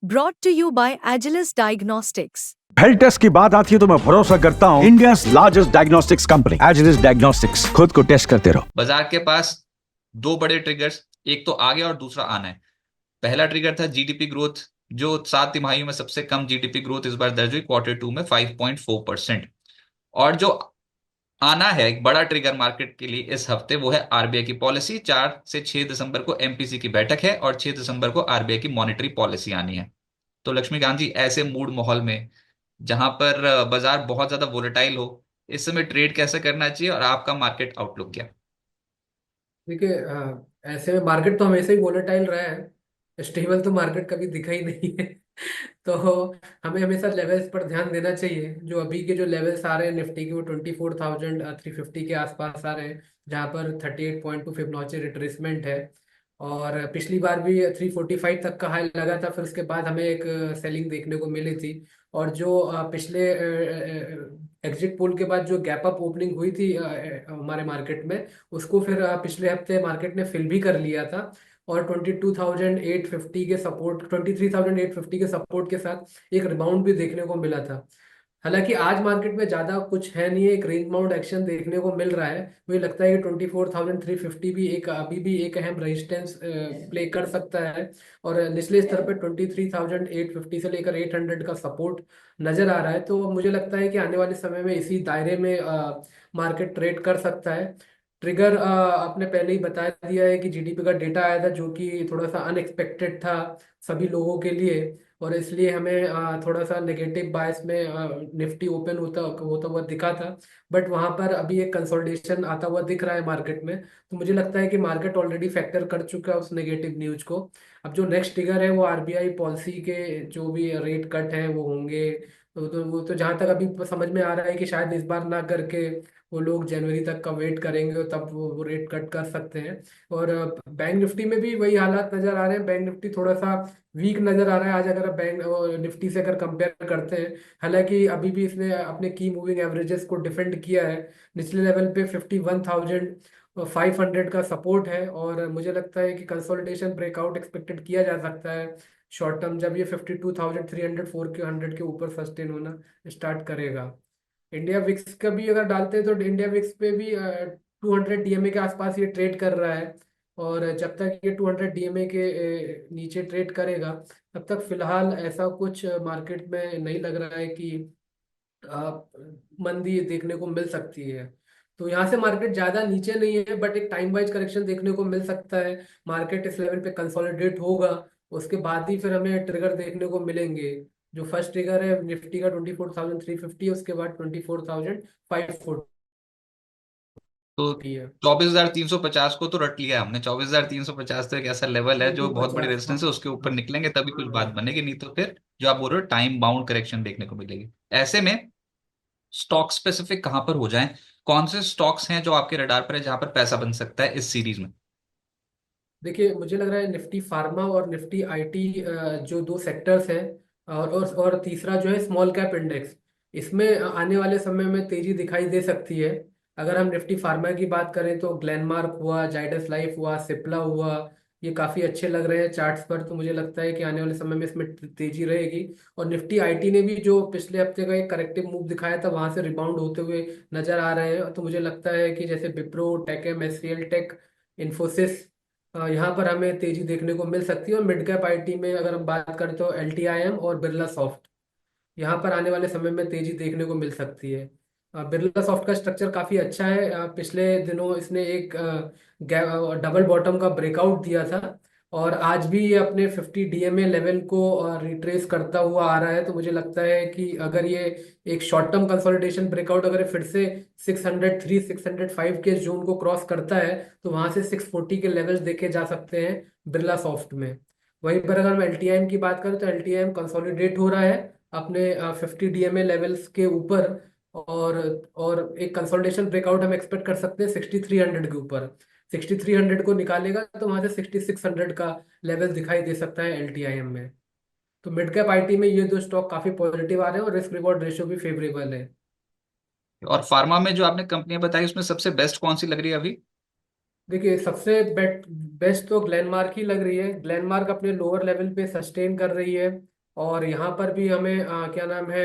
Brought to you by Agilus Diagnostics. Health test की बात आती है तो मैं भरोसा करता हूँ India largest diagnostics company Agilus diagnostics. खुद को टेस्ट करते रहो। बाजार के पास दो बड़े ट्रिगर्स, एक तो आगे और दूसरा आना है। पहला ट्रिगर था जीडीपी ग्रोथ, जो 7 तिमाहियों में सबसे कम जीडीपी ग्रोथ इस बार दर्ज हुई, Q2 में 5.4%। और जो आना है एक बड़ा ट्रिगर मार्केट के लिए इस हफ्ते, वो है आरबीआई की पॉलिसी। 4 से 6 दिसंबर को एमपीसी की बैठक है और 6 दिसंबर को आरबीआई की मॉनेटरी पॉलिसी आनी है। तो लक्ष्मीकांत जी, ऐसे मूड माहौल में जहां पर बाजार बहुत ज्यादा वोलेटाइल हो, इस समय ट्रेड कैसे करना चाहिए और आपका मार्केट आउटलुक क्या? देखिए, ऐसे में मार्केट तो हमेशा ही वोलेटाइल रहा है। स्टेबल तो मार्केट कभी दिखा ही नहीं है। तो हमें हमेशा लेवल्स पर ध्यान देना चाहिए। जो अभी के जो लेवल्स आ रहे हैं निफ्टी के, वो 24,350 के आसपास आ रहे हैं, जहाँ पर 38.2 फिबोनाची रिट्रेसमेंट है। और पिछली बार भी 345 तक का हाई लगा था, फिर उसके बाद हमें एक सेलिंग देखने को मिली थी। और जो पिछले एग्जिट पोल के बाद जो गैप अप ओपनिंग हुई थी हमारे मार्केट में, उसको फिर पिछले हफ्ते मार्केट ने फिल भी कर लिया था। और 22,850 के सपोर्ट, 23,850 के सपोर्ट के साथ एक रिबाउंड भी देखने को मिला था। हालांकि आज मार्केट में ज्यादा कुछ है नहीं है, एक रेंज बाउंड एक्शन देखने को मिल रहा है। मुझे लगता है कि 24,350 भी एक अभी भी एक अहम रेजिस्टेंस प्ले कर सकता है। और निचले स्तर पे 23,850 से लेकर 800 का सपोर्ट नजर आ रहा है। तो मुझे लगता है कि आने वाले समय में इसी दायरे में मार्केट ट्रेड कर सकता है। ट्रिगर आपने पहले ही बता दिया है कि जीडीपी का डेटा आया था, जो कि थोड़ा सा अनएक्सपेक्टेड था सभी लोगों के लिए। और इसलिए हमें थोड़ा सा नेगेटिव बायस में निफ्टी ओपन होता होता हुआ दिखा था। बट वहां पर अभी एक कंसोलिडेशन आता हुआ दिख रहा है मार्केट में। तो मुझे लगता है कि मार्केट ऑलरेडी फैक्टर कर चुका है उस नेगेटिव न्यूज को। अब जो नेक्स्ट ट्रिगर है वो आरबीआई पॉलिसी के जो भी रेट कट है वो होंगे। वो तो जहां तक अभी समझ में आ रहा है कि शायद इस बार ना करके वो लोग जनवरी तक का वेट करेंगे और तब वो रेट कट कर सकते हैं। और बैंक निफ्टी में भी वही हालात नजर आ रहे हैं। बैंक निफ्टी थोड़ा सा वीक नजर आ रहा है आज, अगर बैंक निफ्टी से अगर कंपेयर करते हैं। हालांकि अभी भी इसने अपने की मूविंग एवरेजेस को डिफेंड किया है। निचले लेवल पे 51,500 का सपोर्ट है, और मुझे लगता है कि कंसोलिडेशन ब्रेकआउट एक्सपेक्टेड किया जा सकता है शॉर्ट टर्म, जब ये 52,300 400 के ऊपर सस्टेन होना स्टार्ट करेगा। इंडिया विक्स का भी अगर डालते हैं तो इंडिया विक्स पे भी 200 डीएमए के आसपास ये ट्रेड कर रहा है। और जब तक ये 200 डीएमए के नीचे ट्रेड करेगा, तब तक फिलहाल ऐसा कुछ मार्केट में नहीं लग रहा है कि मंदी देखने को मिल सकती है। तो यहाँ से मार्केट ज्यादा नीचे नहीं है, बट एक टाइम वाइज करेक्शन देखने को मिल सकता है। मार्केट इस लेवल पे कंसोलिडेट होगा, उसके बाद ही फिर हमें ट्रिगर देखने को मिलेंगे। जो फर्स्ट ट्रिगर है निफ्टी का 24,350, उसके बाद 24,540 तो है। 24,350 को तो रट लिया हमने। 24,350 तो एक ऐसा लेवल है जो बहुत बड़ी 350, हाँ। रेजिस्टेंस है, उसके ऊपर निकलेंगे तभी कुछ बात बनेगी, नहीं तो फिर जो आप बोल रहे हो टाइम बाउंड करेक्शन देखने को मिलेगी। ऐसे में स्टॉक स्पेसिफिक कहां पर हो जाएं? कौन से स्टॉक्स हैं जो आपके रडार पर है जहां पर पैसा बन सकता है इस सीरीज में? देखिए, मुझे लग रहा है निफ्टी फार्मा और निफ्टी आईटी जो दो सेक्टर्स हैं। और तीसरा जो है स्मॉल कैप इंडेक्स, इसमें आने वाले समय में तेजी दिखाई दे सकती है। अगर हम निफ्टी फार्मा की बात करें तो ग्लेनमार्क हुआ, जाइडस लाइफ हुआ, सिप्ला हुआ, ये काफी अच्छे लग रहे हैं चार्ट्स पर। तो मुझे लगता है कि आने वाले समय में इसमें तेजी रहेगी। और निफ्टी आईटी ने भी जो पिछले हफ्ते का एक करेक्टिव मूव दिखाया था, वहां से रिबाउंड होते हुए नजर आ रहे हैं। तो मुझे लगता है कि जैसे विप्रो, टेकम, एचसीएल टेक, इन्फोसिस, यहाँ पर हमें तेजी देखने को मिल सकती है। और मिड कैप आईटी में अगर हम बात करें तो एलटीआईएम और बिरला सॉफ्ट, यहाँ पर आने वाले समय में तेजी देखने को मिल सकती है। बिरला सॉफ्ट का स्ट्रक्चर काफी अच्छा है। पिछले दिनों इसने एक डबल बॉटम का ब्रेकआउट दिया था, और आज भी ये अपने 50 डीएमए लेवल को रिट्रेस करता हुआ आ रहा है। तो मुझे लगता है कि अगर ये एक शॉर्ट टर्म कंसोलिडेशन ब्रेकआउट अगर ये फिर से 603 605 के जोन को क्रॉस करता है, तो वहां से 640 के लेवल्स देखे जा सकते हैं बिरला सॉफ्ट में। वहीं पर अगर हम एलटीआईएम की बात करें तो एलटीआईएम कंसोलिडेट हो रहा है अपने 50 डीएमए लेवल्स के ऊपर। और एक कंसोलिडेशन ब्रेकआउट हम एक्सपेक्ट कर सकते हैं 6300 के ऊपर। 6300 को निकालेगा तो वहां से 6600 का लेवल दिखाई दे सकता है एलटीआईएम में। तो मिड कैप आईटी में ये दो स्टॉक काफी पॉजिटिव आ रहे हैं और रिस्क रिवॉर्ड रेशियो भी फेवरेबल है। और फार्मा में जो आपने कंपनियां बताई उसमें सबसे बेस्ट कौन सी लग रही है अभी? देखिए, सबसे बेस्ट तो ग्लेनमार्क ही लग रही है। ग्लेनमार्क अपने लोअर लेवल पे सस्टेन कर रही है। और यहाँ पर भी हमें क्या नाम है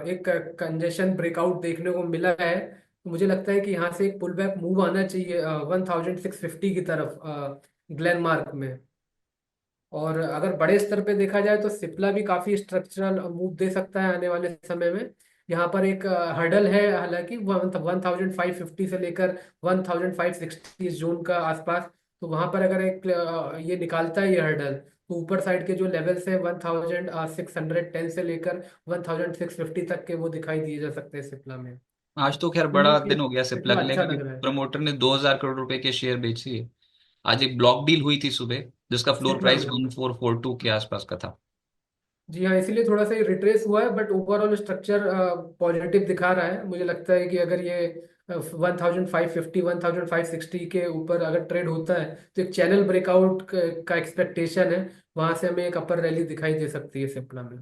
एक कंजेशन ब्रेकआउट देखने को मिला है। तो मुझे लगता है कि यहाँ से एक पुल बैक मूव आना चाहिए 1650 की तरफ ग्लेन मार्क में। और अगर बड़े स्तर पे देखा जाए तो सिप्ला भी काफी स्ट्रक्चरल मूव दे सकता है आने वाले समय में। यहाँ पर एक हर्डल है, हालांकि 1550 से लेकर 1560 जोन का आसपास। तो वहां पर अगर एक ये निकालता है ये हर्डल, तो ऊपर साइड के जो लेवल्स है 1610 से लेकर 1650 तक के वो दिखाई दिए जा सकते हैं सिप्ला में। आज तो खैर तो बड़ा ये दिन हो गया सिप्ला सिप्ला के लिए, अच्छा क्योंकि लग रहा है प्रमोटर ने 2000 करोड़ रुपए के शेयर बेचे है। आज एक ब्लॉक डील हुई थी सुबह, जिसका फ्लोर सिप्ला प्राइस में। 1442 के आसपास का था। जी हाँ, इसीलिए थोड़ा सा रिट्रेस हुआ है, बट ओवरऑल स्ट्रक्चर पॉजिटिव दिखा रहा है। मुझे लगता है कि अगर ये 1550 1560 के ऊपर अगर ट्रेड होता है तो एक चैनल ब्रेकआउट का एक्सपेक्टेशन है। वहां से हमें एक अपर रैली दिखाई दे सकती है सिप्ला में।